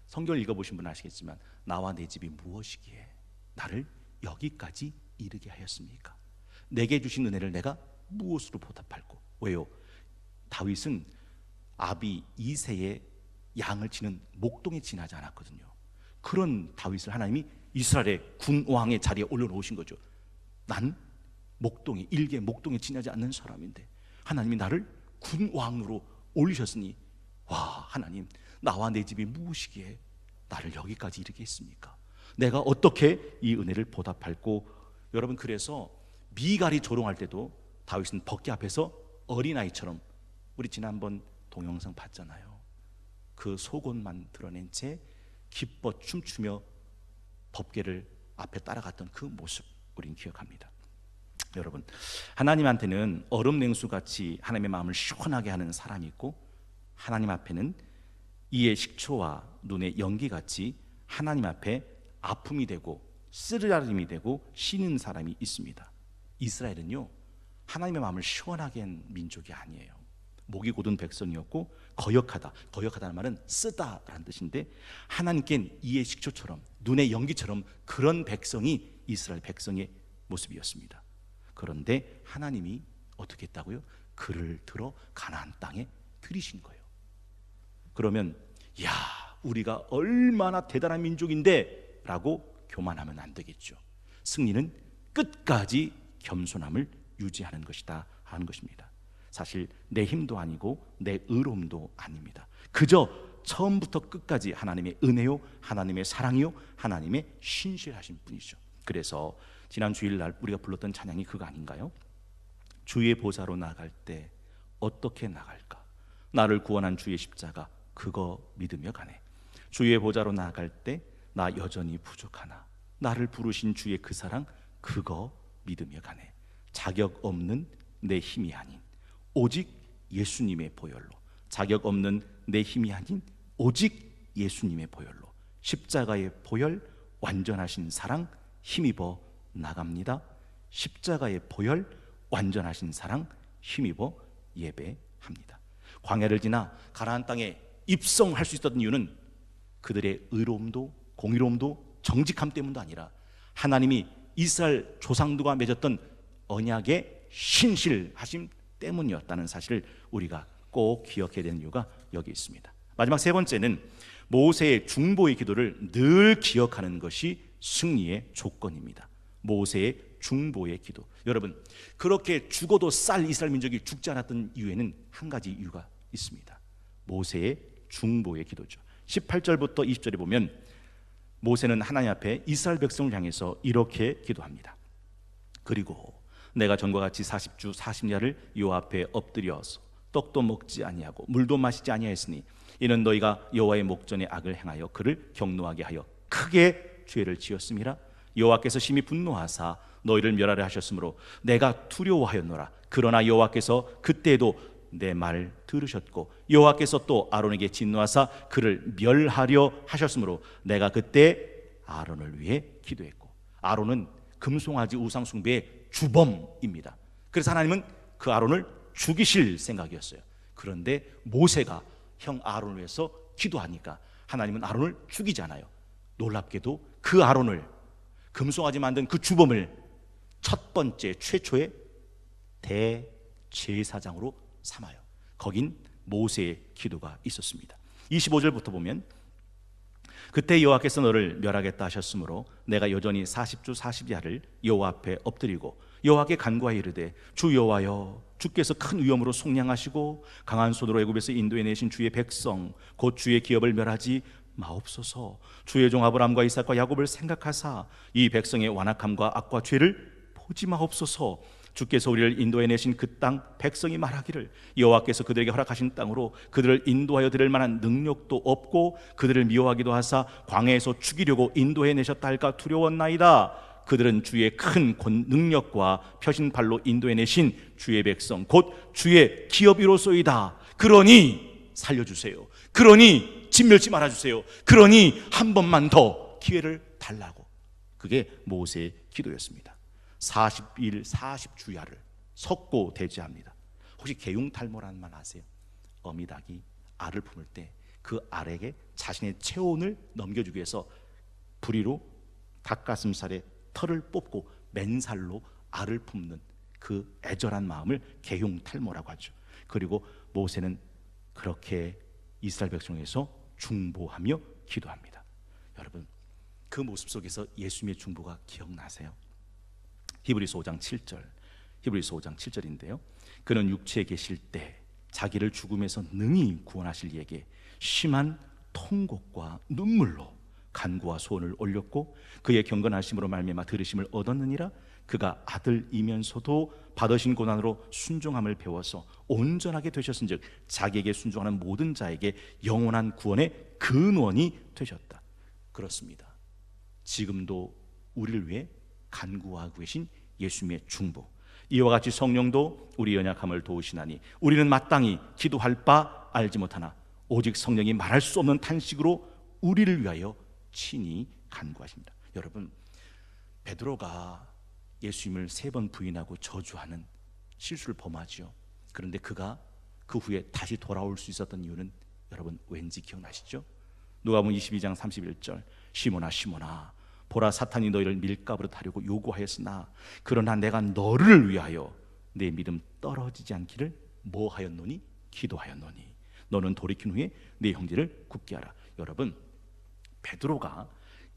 성경을 읽어보신 분은 아시겠지만 나와 내 집이 무엇이기에 나를 여기까지 이르게 하였습니까? 내게 주신 은혜를 내가 무엇으로 보답할꼬? 왜요? 다윗은 아비 이새의 양을 치는 목동에 지나지 않았거든요. 그런 다윗을 하나님이 이스라엘의 군왕의 자리에 올려놓으신 거죠. 난 목동에, 일개 목동에 지나지 않는 사람인데 하나님이 나를 군왕으로 올리셨으니, 와, 하나님, 나와 내 집이 무엇이기에 나를 여기까지 이르게 했습니까? 내가 어떻게 이 은혜를 보답할꼬? 여러분, 그래서 미갈이 조롱할 때도 다윗은 법궤 앞에서 어린아이처럼, 우리 지난번 동영상 봤잖아요. 그 속옷만 드러낸 채 기뻐 춤추며 법궤를 앞에 따라갔던 그 모습 우린 기억합니다. 여러분, 하나님한테는 얼음 냉수같이 하나님의 마음을 시원하게 하는 사람이 있고, 하나님 앞에는 이의 식초와 눈의 연기같이 하나님 앞에 아픔이 되고 쓰리라림이 되고 쉬는 사람이 있습니다. 이스라엘은요, 하나님의 마음을 시원하게 한 민족이 아니에요. 목이 곧은 백성이었고 거역하다, 거역하다는 말은 쓰다라는 뜻인데, 하나님께는 이의 식초처럼 눈의 연기처럼 그런 백성이 이스라엘 백성의 모습이었습니다. 그런데 하나님이 어떻게 했다고요? 그를 들어 가나안 땅에 들이신 거예요. 그러면 야, 우리가 얼마나 대단한 민족인데 라고 교만하면 안 되겠죠. 승리는 끝까지 겸손함을 유지하는 것이다 하는 것입니다. 사실 내 힘도 아니고 내 의로움도 아닙니다. 그저 처음부터 끝까지 하나님의 은혜요, 하나님의 사랑이요, 하나님의 신실하신 분이죠. 그래서 지난 주일날 우리가 불렀던 찬양이 그거 아닌가요? 주의 보좌로 나갈 때 어떻게 나갈까? 나를 구원한 주의 십자가 그거 믿으며 가네. 주의 보좌로 나갈 때 나 여전히 부족하나 나를 부르신 주의 그 사랑 그거 믿으며 가네. 자격 없는 내 힘이 아닌 오직 예수님의 보혈로, 자격 없는 내 힘이 아닌 오직 예수님의 보혈로, 십자가의 보혈 완전하신 사랑 힘입어 나갑니다. 십자가의 보혈 완전하신 사랑 힘입어 예배합니다. 광야를 지나 가나안 땅에 입성할 수 있었던 이유는 그들의 의로움도 공의로움도 정직함 때문도 아니라 하나님이 이스라엘 조상들과 맺었던 언약의 신실하심 때문이었다는 사실을 우리가 꼭 기억해야 되는 이유가 여기 있습니다. 마지막 세 번째는 모세의 중보의 기도를 늘 기억하는 것이 승리의 조건입니다. 모세의 중보의 기도. 여러분, 그렇게 죽어도 쌀 이스라엘 민족이 죽지 않았던 이유에는 한 가지 이유가 있습니다. 모세의 중보의 기도죠. 18절부터 20절에 보면 모세는 하나님 앞에 이스라엘 백성을 향해서 이렇게 기도합니다. 그리고 내가 전과 같이 40주 40야를 여호와 앞에 엎드려서 떡도 먹지 아니하고 물도 마시지 아니하였으니 이는 너희가 여호와의 목전에 악을 행하여 그를 경노하게 하여 크게 죄를 지었음이라. 여호와께서 심히 분노하사 너희를 멸하려 하셨으므로 내가 두려워하였노라. 그러나 여호와께서 그때에도 내 말 들으셨고 여호와께서 또 아론에게 진노하사 그를 멸하려 하셨으므로 내가 그때 아론을 위해 기도했고. 아론은 금송아지 우상 숭배의 주범입니다. 그래서 하나님은 그 아론을 죽이실 생각이었어요. 그런데 모세가 형 아론을 위해서 기도하니까 하나님은 아론을 죽이지 않아요. 놀랍게도 그 아론을, 금송아지 만든 그 주범을 첫 번째 최초의 대제사장으로 삼아요. 거긴 모세의 기도가 있었습니다. 25절부터 보면 그때 여호와께서 너를 멸하겠다 하셨으므로 내가 여전히 40주 40야를 여호와 앞에 엎드리고 여호와께 간구하여 이르되 주 여호와여, 주께서 큰 위엄으로 속량하시고 강한 손으로 애굽에서 인도해 내신 주의 백성 곧 주의 기업을 멸하지 마옵소서. 주의 종 아브라함과 이삭과 야곱을 생각하사 이 백성의 완악함과 악과 죄를 보지 마옵소서. 주께서 우리를 인도해 내신 그 땅 백성이 말하기를 여호와께서 그들에게 허락하신 땅으로 그들을 인도하여 드릴 만한 능력도 없고 그들을 미워하기도 하사 광야에서 죽이려고 인도해 내셨다 할까 두려웠나이다. 그들은 주의 큰 능력과 펴신발로 인도해내신 주의 백성 곧 주의 기업이로소이다. 그러니 살려주세요. 그러니 진멸치 말아주세요. 그러니 한 번만 더 기회를 달라고. 그게 모세의 기도였습니다. 40일 40주야를 석고 대지합니다. 혹시 개용탈모라는 말 아세요? 어미닭이 알을 품을 때 그 알에게 자신의 체온을 넘겨주기 위해서 부리로 닭가슴살에 털을 뽑고 맨살로 알을 품는 그 애절한 마음을 개용탈모라고 하죠. 그리고 모세는 그렇게 이스라엘 백성에서 중보하며 기도합니다. 여러분, 그 모습 속에서 예수님의 중보가 기억나세요? 히브리서 5장 7절, 히브리서 5장 7절인데요. 그는 육체에 계실 때 자기를 죽음에서 능히 구원하실 이에게 심한 통곡과 눈물로 간구와 소원을 올렸고 그의 경건하심으로 말미암아 들으심을 얻었느니라. 그가 아들이면서도 받으신 고난으로 순종함을 배워서 온전하게 되셨은즉 자기에게 순종하는 모든 자에게 영원한 구원의 근원이 되셨다. 그렇습니다. 지금도 우리를 위해 간구하고 계신 예수님의 중보, 이와 같이 성령도 우리 연약함을 도우시나니 우리는 마땅히 기도할 바 알지 못하나 오직 성령이 말할 수 없는 탄식으로 우리를 위하여 친히 간구하십니다. 여러분, 베드로가 예수님을 3번 부인하고 저주하는 실수를 범하죠. 그런데 그가 그 후에 다시 돌아올 수 있었던 이유는 여러분 왠지 기억나시죠? 누가복음 22장 31절, 시몬아 시몬아 보라 사탄이 너희를 밀가부로 타려고 요구하였으나 그러나 내가 너를 위하여 내 믿음 떨어지지 않기를 뭐하였노니? 기도하였노니 너는 돌이킨 후에 내 형제를 굳게 하라. 여러분, 베드로가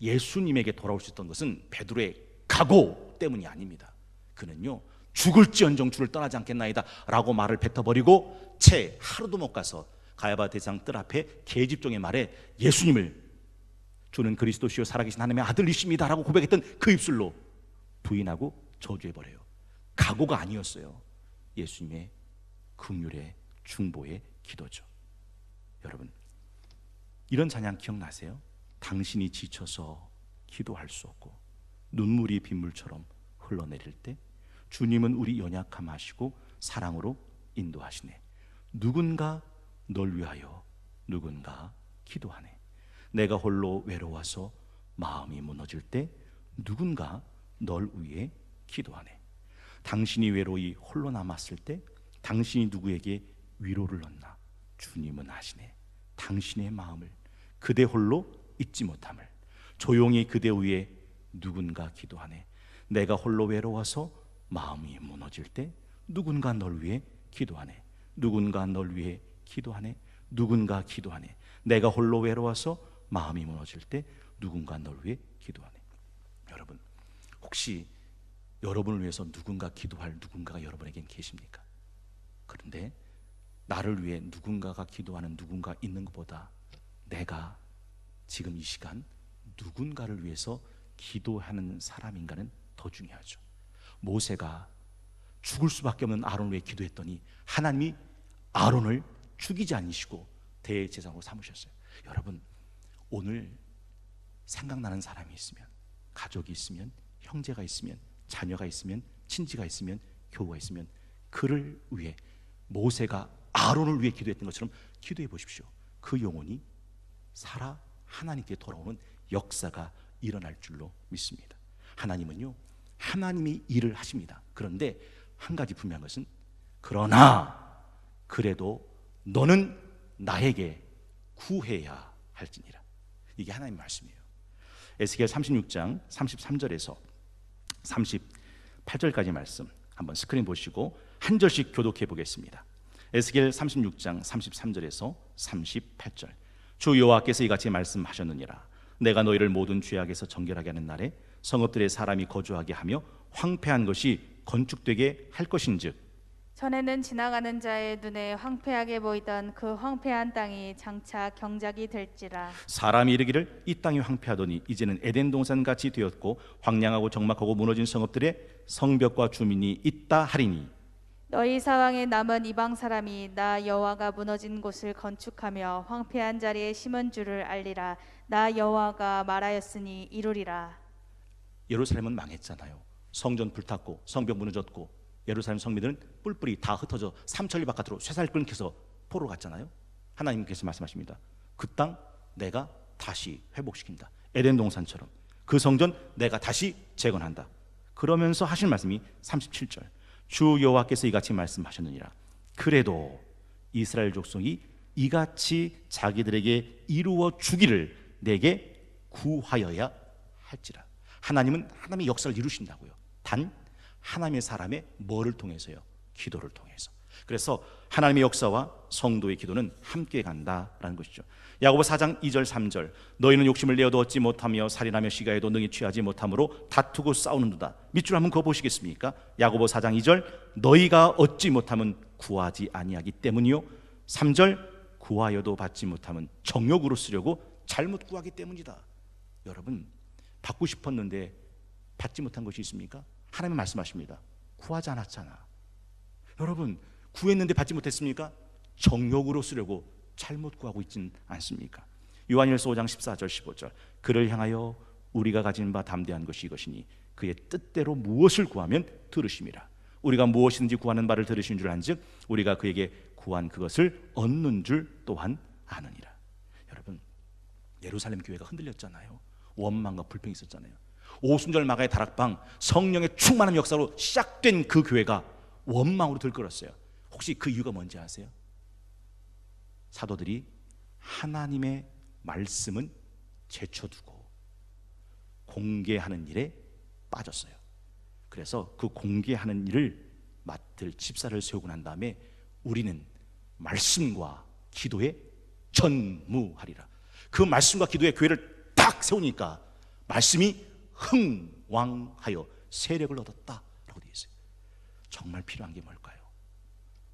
예수님에게 돌아올 수 있던 것은 베드로의 각오 때문이 아닙니다. 그는요, 죽을지언정 주를 떠나지 않겠나이다 라고 말을 뱉어버리고 채 하루도 못 가서 가야바 대장 뜰 앞에 계집종의 말에 예수님을 주는 그리스도시요 살아계신 하나님의 아들이십니다 라고 고백했던 그 입술로 부인하고 저주해버려요. 각오가 아니었어요. 예수님의 긍휼의 중보의 기도죠. 여러분, 이런 찬양 기억나세요? 당신이 지쳐서 기도할 수 없고 눈물이 빗물처럼 흘러내릴 때 주님은 우리 연약함 아시고 사랑으로 인도하시네. 누군가 널 위하여 누군가 기도하네. 내가 홀로 외로워서 마음이 무너질 때 누군가 널 위해 기도하네. 당신이 외로이 홀로 남았을 때 당신이 누구에게 위로를 넣나? 주님은 아시네. 당신의 마음을 그대 홀로 잊지 못함을. 조용히 그대 위에 누군가 기도하네. 내가 홀로 외로워서 마음이 무너질 때 누군가 널 위해 기도하네. 누군가 널 위해 기도하네. 누군가 기도하네. 내가 홀로 외로워서 마음이 무너질 때 누군가 널 위해 기도하네. 여러분, 혹시 여러분을 위해서 누군가 기도할 누군가가 여러분에겐 계십니까? 그런데 나를 위해 누군가가 기도하는 누군가 있는 것보다 내가 지금 이 시간 누군가를 위해서 기도하는 사람인가는 더 중요하죠. 모세가 죽을 수밖에 없는 아론을 위해 기도했더니 하나님이 아론을 죽이지 않으시고 대제사장으로 삼으셨어요. 여러분, 오늘 생각나는 사람이 있으면, 가족이 있으면, 형제가 있으면, 자녀가 있으면, 친지가 있으면, 교우가 있으면 그를 위해 모세가 아론을 위해 기도했던 것처럼 기도해 보십시오. 그 영혼이 살아 하나님께 돌아오는 역사가 일어날 줄로 믿습니다. 하나님은요, 하나님이 일을 하십니다. 그런데 한 가지 분명한 것은 그러나 그래도 너는 나에게 구해야 할지니라. 이게 하나님의 말씀이에요. 에스겔 36장 33절에서 38절까지 말씀 한번 스크린 보시고 한 절씩 교독해 보겠습니다. 에스겔 36장 33절에서 38절. 주 여호와께서 이같이 말씀하셨느니라. 내가 너희를 모든 죄악에서 정결하게 하는 날에 성읍들의 사람이 거주하게 하며 황폐한 것이 건축되게 할 것인즉 전에는 지나가는 자의 눈에 황폐하게 보이던 그 황폐한 땅이 장차 경작이 될지라. 사람이 이르기를 이 땅이 황폐하더니 이제는 에덴 동산 같이 되었고 황량하고 적막하고 무너진 성읍들의 성벽과 주민이 있다 하리니 너희 사방에 남은 이방 사람이 나 여호와가 무너진 곳을 건축하며 황폐한 자리에 심은 줄을 알리라. 나 여호와가 말하였으니 이루리라. 예루살렘은 망했잖아요. 성전 불탔고 성벽 무너졌고 예루살렘 성민들은 뿔뿔이 다 흩어져 삼천리 바깥으로 쇠살 끊겨서 포로 갔잖아요. 하나님께서 말씀하십니다. 그 땅 내가 다시 회복시킨다. 에덴 동산처럼 그 성전 내가 다시 재건한다. 그러면서 하신 말씀이 37절, 주 여호와께서 이같이 말씀하셨느니라. 그래도 이스라엘 족속이 이같이 자기들에게 이루어 주기를 내게 구하여야 할지라. 하나님은 하나님의 역사를 이루신다고요. 단 하나님의 사람의 뭐를 통해서요? 기도를 통해서. 그래서 하나님의 역사와 성도의 기도는 함께 간다라는 것이죠. 야고보 4장 2절 3절, 너희는 욕심을 내어도 얻지 못하며 살인하며 시가에도 능히 취하지 못함으로 다투고 싸우는도다. 밑줄 한번 그어 보시겠습니까? 야고보 4장 2절, 너희가 얻지 못하면 구하지 아니하기 때문이요. 3절, 구하여도 받지 못하면 정욕으로 쓰려고 잘못 구하기 때문이다. 여러분, 받고 싶었는데 받지 못한 것이 있습니까? 하나님 말씀하십니다. 구하지 않았잖아. 여러분, 구했는데 받지 못했습니까? 정욕으로 쓰려고 잘못 구하고 있진 않습니까? 요한일서 5장 14절 15절, 그를 향하여 우리가 가진 바 담대한 것이 이것이니 그의 뜻대로 무엇을 구하면 들으심이라. 우리가 무엇이든지 구하는 바를 들으신 줄 안즉 우리가 그에게 구한 그것을 얻는 줄 또한 아느니라. 여러분, 예루살렘 교회가 흔들렸잖아요. 원망과 불평이 있었잖아요. 오순절 마가의 다락방, 성령의 충만한 역사로 시작된 그 교회가 원망으로 들끓었어요. 혹시 그 이유가 뭔지 아세요? 사도들이 하나님의 말씀은 제쳐두고 공개하는 일에 빠졌어요. 그래서 그 공개하는 일을 맡을 집사를 세우고 난 다음에 우리는 말씀과 기도에 전무하리라. 그 말씀과 기도에 교회를 딱 세우니까 말씀이 흥왕하여 세력을 얻었다라고 되어 있어요. 정말 필요한 게 뭘까요?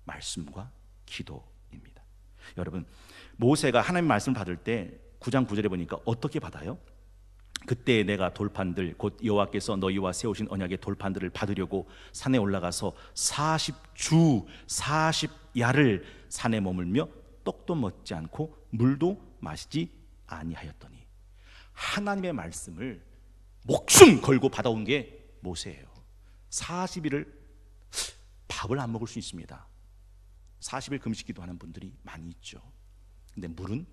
말씀과 기도입니다. 여러분, 모세가 하나님 말씀을 받을 때 9장 9절에 보니까 어떻게 받아요? 그때 내가 돌판들 곧 여호와께서 너희와 세우신 언약의 돌판들을 받으려고 산에 올라가서 40주 40야를 산에 머물며 떡도 먹지 않고 물도 마시지 아니하였더니. 하나님의 말씀을 목숨 걸고 받아온 게 모세예요. 40일을 밥을 안 먹을 수 있습니다. 40일 금식 기도하는 분들이 많이 있죠. 근데 물은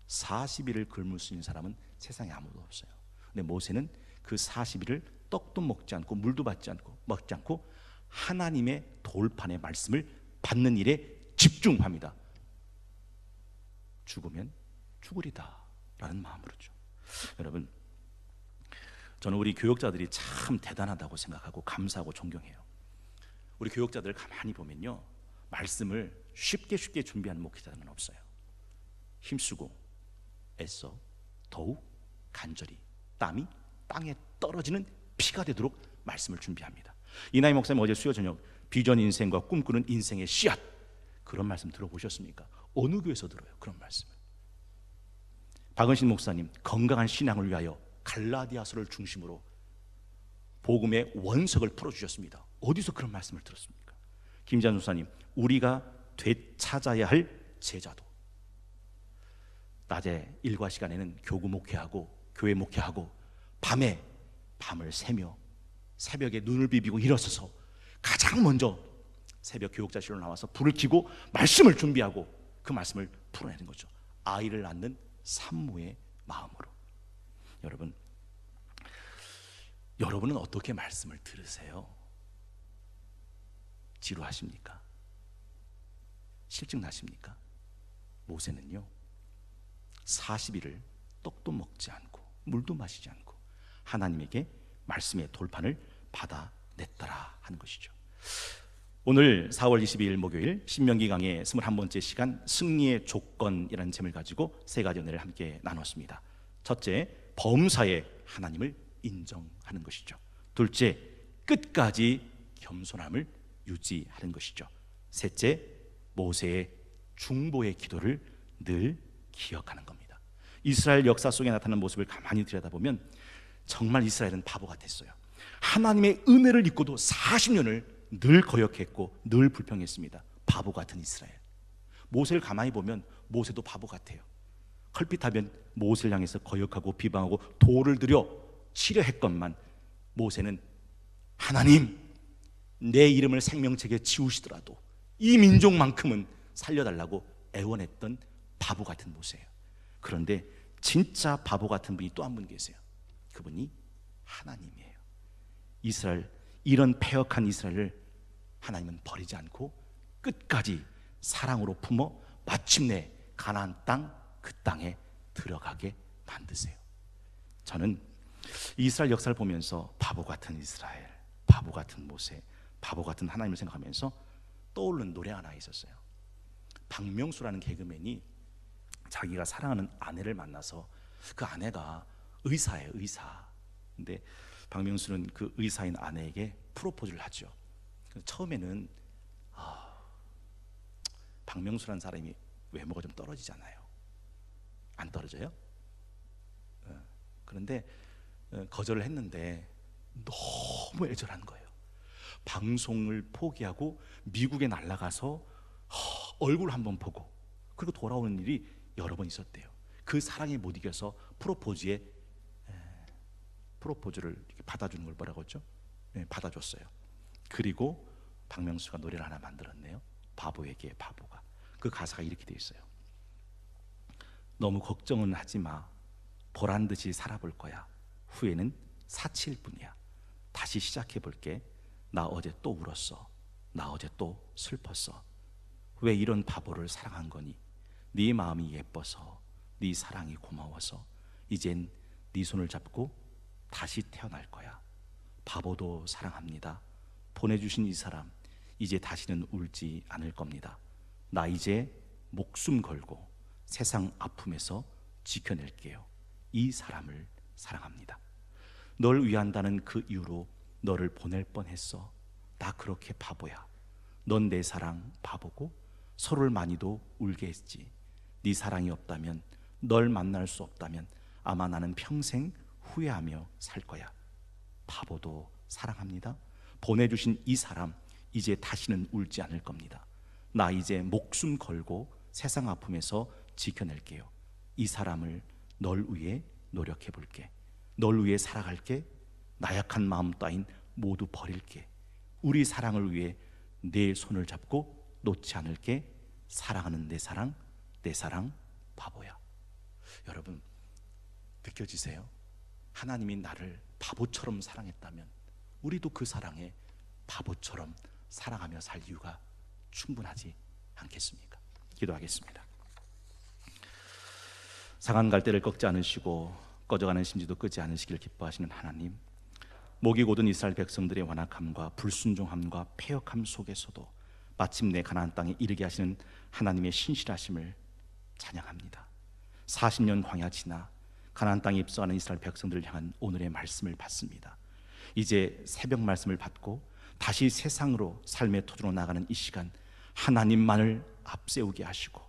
40일을 굶을 수 있는 사람은 세상에 아무도 없어요. 근데 모세는 그 40일을 떡도 먹지 않고 물도 먹지 않고 하나님의 돌판의 말씀을 받는 일에 집중합니다. 죽으면 죽으리다 라는 마음으로죠. 여러분, 저는 우리 교역자들이 참 대단하다고 생각하고 감사하고 존경해요. 우리 교역자들 가만히 보면요, 말씀을 쉽게 준비하는 목회자는 없어요. 힘쓰고 애써 더욱 간절히 땀이 땅에 떨어지는 피가 되도록 말씀을 준비합니다. 이나희 목사님 어제 수요 저녁 비전 인생과 꿈꾸는 인생의 씨앗, 그런 말씀 들어보셨습니까? 어느 교회에서 들어요 그런 말씀을? 박은신 목사님 건강한 신앙을 위하여 갈라디아서를 중심으로 복음의 원석을 풀어주셨습니다. 어디서 그런 말씀을 들었습니까? 김지한 목사님 우리가 되찾아야 할 제자도, 낮에 일과 시간에는 교구 목회하고 교회 목회하고 밤을 새며 새벽에 눈을 비비고 일어서서 가장 먼저 새벽 교육자실로 나와서 불을 켜고 말씀을 준비하고 그 말씀을 풀어내는 거죠. 아이를 낳는 산모의 마음으로. 여러분은 어떻게 말씀을 들으세요? 지루하십니까? 실증 나십니까? 모세는요 40일을 떡도 먹지 않고 물도 마시지 않고 하나님에게 말씀의 돌판을 받아냈더라 하는 것이죠. 오늘 4월 22일 목요일 신명기 강의 21번째 시간 승리의 조건이라는 제목을 가지고 세 가지 은혜를 함께 나눴습니다. 첫째, 범사에 하나님을 인정하는 것이죠. 둘째, 끝까지 겸손함을 유지하는 것이죠. 셋째, 모세의 중보의 기도를 늘 기억하는 겁니다. 이스라엘 역사 속에 나타나는 모습을 가만히 들여다보면 정말 이스라엘은 바보 같았어요. 하나님의 은혜를 잊고도 40년을 늘 거역했고 늘 불평했습니다. 바보 같은 이스라엘. 모세를 가만히 보면 모세도 바보 같아요. 컬핏하면 모세를 향해서 거역하고 비방하고 돌을 들여 치려 했건만 모세는 하나님, 내 이름을 생명책에 지우시더라도 이 민족만큼은 살려달라고 애원했던 바보 같은 모세예요. 그런데 진짜 바보 같은 분이 또 한 분 계세요. 그분이 하나님이에요. 이스라엘, 이런 패역한 이스라엘을 하나님은 버리지 않고 끝까지 사랑으로 품어 마침내 가나안 땅, 그 땅에 들어가게 만드세요. 저는 이스라엘 역사를 보면서 바보 같은 이스라엘, 바보 같은 모세, 바보 같은 하나님을 생각하면서 떠오르는 노래 하나 있었어요. 박명수라는 개그맨이 자기가 사랑하는 아내를 만나서, 그 아내가 의사예요, 의사. 근데 박명수는 그 의사인 아내에게 프로포즈를 하죠. 처음에는 박명수라는 사람이 외모가 좀 떨어지잖아요. 안 떨어져요? 그런데 거절을 했는데 너무 애절한 거예요. 방송을 포기하고 미국에 날아가서 얼굴 한번 보고 그리고 돌아오는 일이 여러 번 있었대요. 그 사랑에 못 이겨서 프로포즈를 이렇게 받아주는 걸 뭐라고 했죠? 받아줬어요. 그리고 박명수가 노래를 하나 만들었네요. 바보에게 바보가. 그 가사가 이렇게 돼 있어요. 너무 걱정은 하지 마. 보란 듯이 살아볼 거야. 후회는 사치일 뿐이야. 다시 시작해 볼게. 나 어제 또 울었어. 나 어제 또 슬펐어. 왜 이런 바보를 사랑한 거니? 네 마음이 예뻐서, 네 사랑이 고마워서. 이젠 네 손을 잡고 다시 태어날 거야. 바보도 사랑합니다. 보내주신 이 사람 이제 다시는 울지 않을 겁니다. 나 이제 목숨 걸고 세상 아픔에서 지켜낼게요. 이 사람을 사랑합니다. 널 위한다는 그 이유로 너를 보낼 뻔했어. 나 그렇게 바보야. 넌 내 사랑 바보고 서로를 많이도 울게 했지. 네 사랑이 없다면, 널 만날 수 없다면 아마 나는 평생 후회하며 살 거야. 바보도 사랑합니다. 보내주신 이 사람 이제 다시는 울지 않을 겁니다. 나 이제 목숨 걸고 세상 아픔에서 지켜낼게요. 이 사람을 널 위해 노력해 볼게. 널 위해 살아갈게. 나약한 마음 따윈 모두 버릴게. 우리 사랑을 위해 내 손을 잡고 놓지 않을게. 사랑하는 내 사랑 바보야. 여러분 느껴지세요? 하나님이 나를 바보처럼 사랑했다면 우리도 그 사랑에 바보처럼 사랑하며 살 이유가 충분하지 않겠습니까? 기도하겠습니다. 상한 갈대를 꺾지 않으시고 꺼져가는 심지도 끄지 않으시길 기뻐하시는 하나님, 목이 곧은 이스라엘 백성들의 완악함과 불순종함과 패역함 속에서도 마침내 가나안 땅에 이르게 하시는 하나님의 신실하심을 찬양합니다. 40년 광야 지나 가나안 땅에 입성하는 이스라엘 백성들을 향한 오늘의 말씀을 받습니다. 이제 새벽 말씀을 받고 다시 세상으로 삶의 토지로 나가는 이 시간, 하나님만을 앞세우게 하시고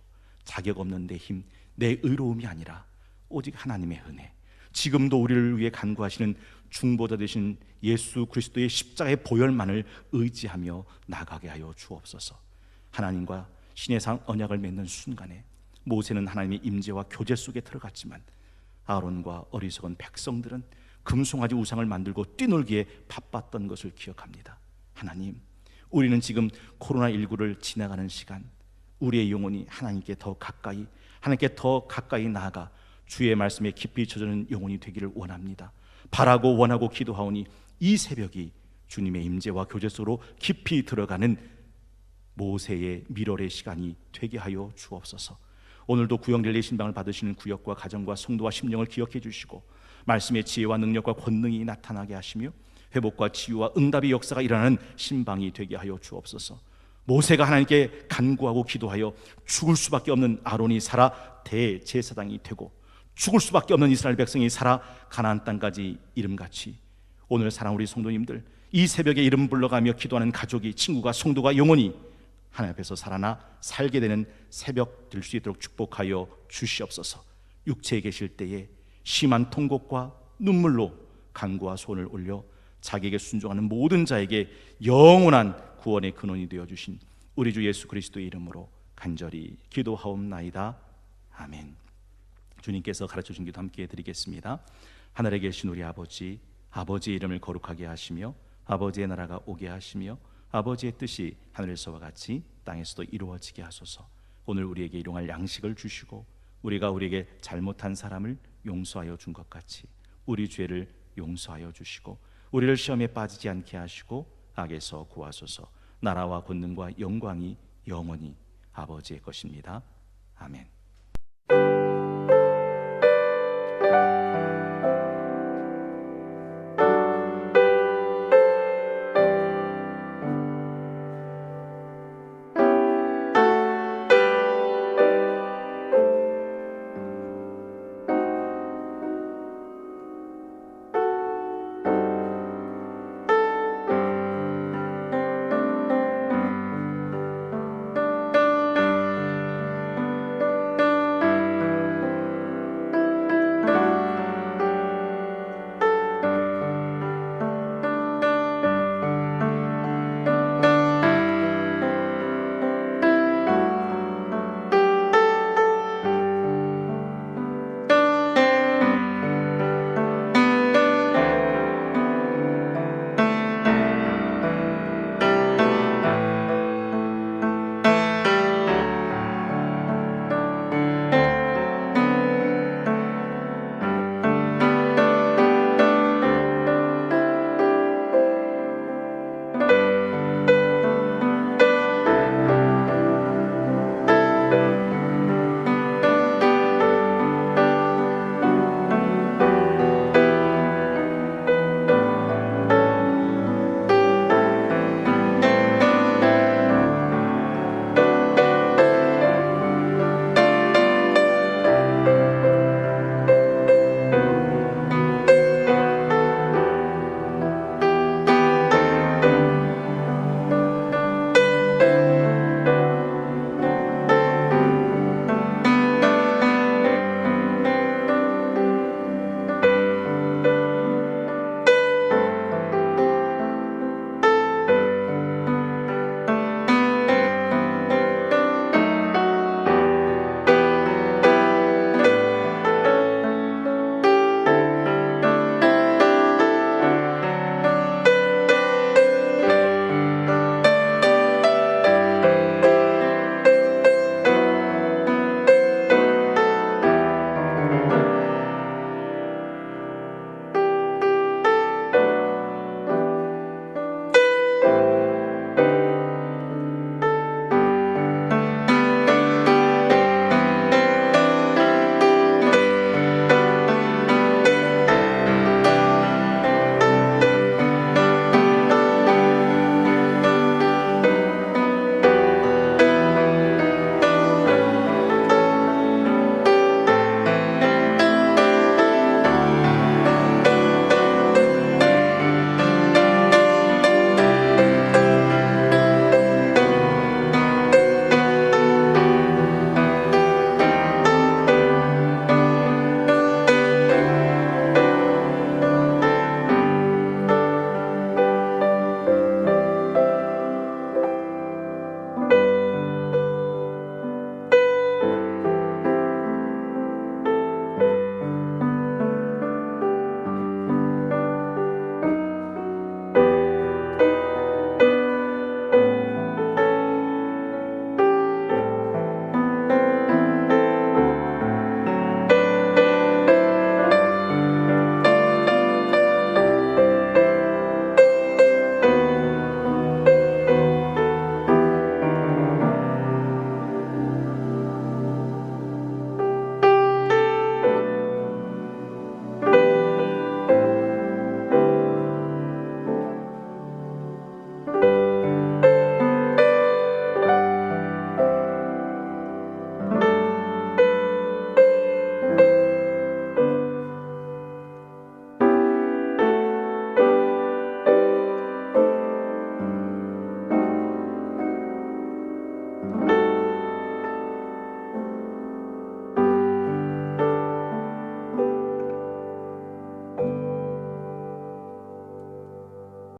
자격 없는 내 힘, 내 의로움이 아니라 오직 하나님의 은혜, 지금도 우리를 위해 간구하시는 중보자 되신 예수 그리스도의 십자가의 보혈만을 의지하며 나가게 하여 주옵소서. 하나님과 신의 상 언약을 맺는 순간에 모세는 하나님의 임재와 교제 속에 들어갔지만 아론과 어리석은 백성들은 금송아지 우상을 만들고 뛰놀기에 바빴던 것을 기억합니다. 하나님, 우리는 지금 코로나19를 지나가는 시간, 우리의 영혼이 하나님께 더 가까이, 하나님께 더 가까이 나아가 주의 말씀에 깊이 젖어는 영혼이 되기를 원합니다. 바라고 원하고 기도하오니 이 새벽이 주님의 임재와 교제 속으로 깊이 들어가는 모세의 밀월의 시간이 되게 하여 주옵소서. 오늘도 구역릴레이 신방을 받으시는 구역과 가정과 성도와 심령을 기억해 주시고 말씀의 지혜와 능력과 권능이 나타나게 하시며 회복과 치유와 응답의 역사가 일어나는 신방이 되게 하여 주옵소서. 모세가 하나님께 간구하고 기도하여 죽을 수밖에 없는 아론이 살아 대제사장이 되고 죽을 수밖에 없는 이스라엘 백성이 살아 가나안 땅까지 이름같이 오늘 사랑 우리 성도님들, 이 새벽에 이름 불러가며 기도하는 가족이, 친구가, 성도가 영원히 하나님 앞에서 살아나 살게 되는 새벽 될 수 있도록 축복하여 주시옵소서. 육체에 계실 때에 심한 통곡과 눈물로 간구와 소원을 올려 자기에게 순종하는 모든 자에게 영원한 구원의 근원이 되어주신 우리 주 예수 그리스도의 이름으로 간절히 기도하옵나이다. 아멘. 주님께서 가르쳐주신 기도 함께 드리겠습니다. 하늘에 계신 우리 아버지, 아버지의 이름을 거룩하게 하시며 아버지의 나라가 오게 하시며 아버지의 뜻이 하늘에서와 같이 땅에서도 이루어지게 하소서. 오늘 우리에게 일용할 양식을 주시고 우리가 우리에게 잘못한 사람을 용서하여 준 것 같이 우리 죄를 용서하여 주시고 우리를 시험에 빠지지 않게 하시고 악에서 구하소서. 나라와 권능과 영광이 영원히 아버지의 것입니다. 아멘.